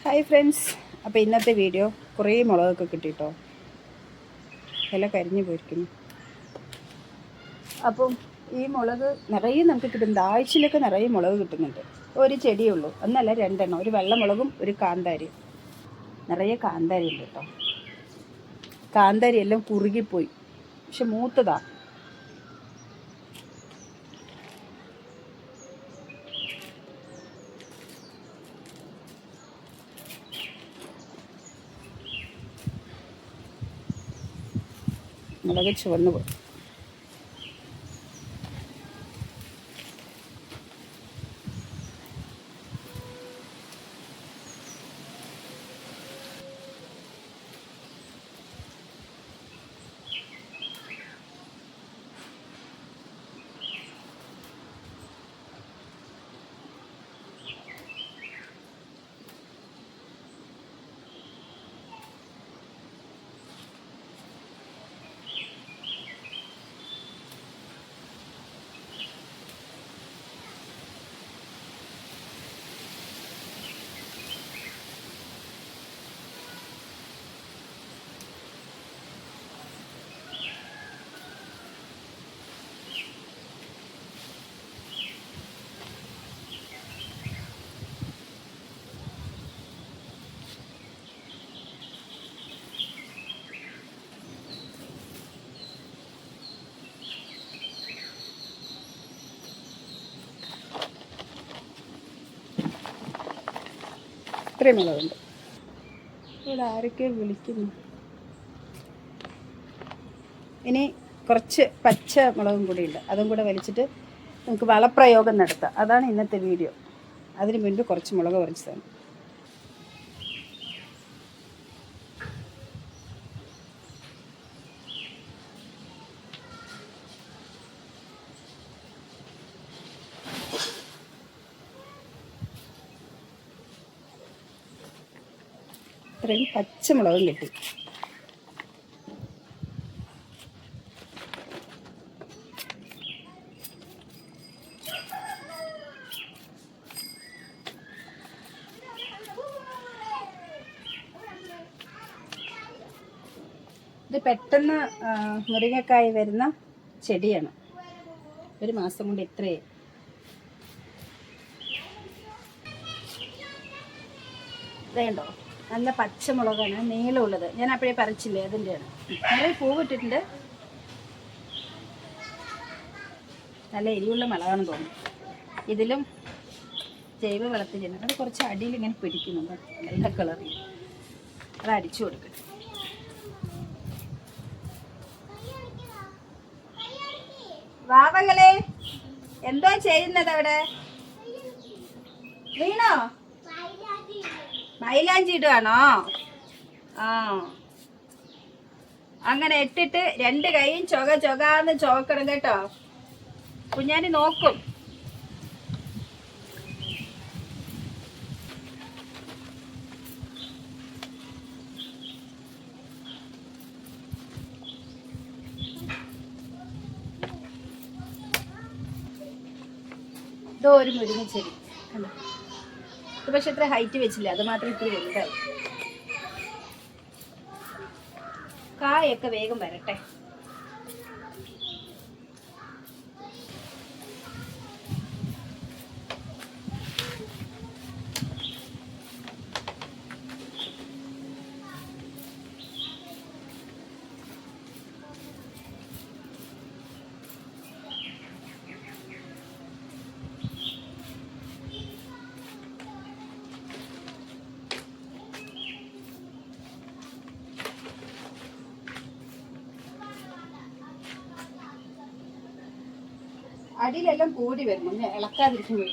Hi friends, അപ്പോൾ ഇന്നത്തെ video കുറേ മുളകൊക്കെ കിട്ടിട്ടോ, ഇല കരിഞ്ഞു പോയിരിക്കുന്നു. അപ്പം ഈ മുളക് നിറയെ നമുക്ക് കിട്ടുന്നുണ്ട്, ആഴ്ചയിലൊക്കെ നിറയെ മുളക് കിട്ടുന്നുണ്ട്. ഒരു ചെടിയേ ഉള്ളൂ, ഒന്നല്ല രണ്ടെണ്ണം, ഒരു വെള്ളമുളകും ഒരു കാന്താരി. നിറയെ കാന്താരി ഉണ്ട് കേട്ടോ. കാന്താരി എല്ലാം കുറുകിപ്പോയി, പക്ഷെ മൂത്തതാ. മുളക് ചുവന്നു പോയി. ഇത്രയും മുളകുണ്ട്. ഇവിടെ ആരൊക്കെ വിളിക്കുന്നു. ഇനി കുറച്ച് പച്ച മുളകും കൂടി ഉണ്ട്, അതും കൂടെ വലിച്ചിട്ട് നമുക്ക് വളപ്രയോഗം നടത്താം. അതാണ് ഇന്നത്തെ വീഡിയോ. അതിന് മുൻപ് കുറച്ച് മുളക് പറിച്ചതാണ്. ഇത്രയും പച്ചമുളകും കിട്ടി. ഇത് പെട്ടെന്ന് മുരിങ്ങക്കായ് വരുന്ന ചെടിയാണ്. ഒരു മാസം കൊണ്ട് ഇത്രയേ. വേണ്ടോ, നല്ല പച്ചമുളകാണ്, നീളമുള്ളത്. ഞാൻ അപ്പോഴേ പറിച്ചില്ലേ, അതിൻ്റെയാണ്. നിറയെ പൂവിട്ടിട്ടുണ്ട്. നല്ല എരിവുള്ള മുളകാണെന്ന് തോന്നുന്നു. ഇതിലും ജൈവ വളത്തിൽ ചെയ്യുന്നത്. അത് കുറച്ച് അടിയിൽ ഇങ്ങനെ പിടിക്കുന്നുണ്ട്, വെള്ള കളറിൽ. അത് അടിച്ചു കൊടുക്കട്ടെ. വാവകളെ, എന്തോ ചെയ്യുന്നത് അവിടെ? വീണോ? മൈലാഞ്ചി ഇടുവാണോ? ആ, അങ്ങനെ ഇട്ടിട്ട് രണ്ട് കൈയും ചൊകാന്ന് ചോക്കണം കേട്ടോ. കുഞ്ഞാനി നോക്കും. ഇതോ ഒരു മുരിങ്ങച്ചെടി കണ്ടോ. ഇത് പക്ഷെ ഇത്ര ഹൈറ്റ് വെച്ചില്ല, അത് മാത്രം ഇത്തിരി വലുതായി. കായൊക്കെ വേഗം വരട്ടെ. അടിയിലെല്ലാം കൂടി വരുന്നു, ഇളക്കാതിരിക്കുന്നു.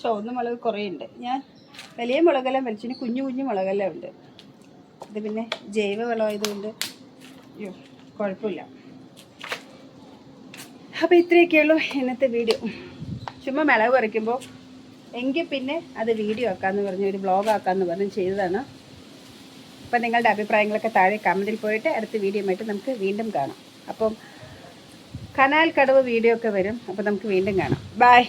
ചുവന്ന മുളക് കുറേ ഉണ്ട്. ഞാൻ വലിയ മുളകെല്ലാം വലിച്ചിന് കുഞ്ഞു കുഞ്ഞു മുളകെല്ലാം ഉണ്ട്. ഇത് പിന്നെ ജൈവ വളമായതുകൊണ്ട് അയ്യോ കുഴപ്പമില്ല. അപ്പോൾ ഇത്രയൊക്കെയുള്ളൂ ഇന്നത്തെ വീഡിയോ. ചുമ്മാ മുളക് പറിക്കുമ്പോൾ എങ്കിൽ പിന്നെ അത് വീഡിയോ ആക്കാമെന്ന് പറഞ്ഞ് ഒരു വ്ളോഗ് ആക്കാമെന്ന് പറഞ്ഞ് ചെയ്തതാണ്. അപ്പം നിങ്ങളുടെ അഭിപ്രായങ്ങളൊക്കെ താഴെ കമൻറ്റിൽ പോയിട്ട് അടുത്ത വീഡിയോ ആയിട്ട് നമുക്ക് വീണ്ടും കാണാം. അപ്പം കനാൽ കടവ് വീഡിയോ ഒക്കെ വരും. അപ്പോൾ നമുക്ക് വീണ്ടും കാണാം. ബൈ.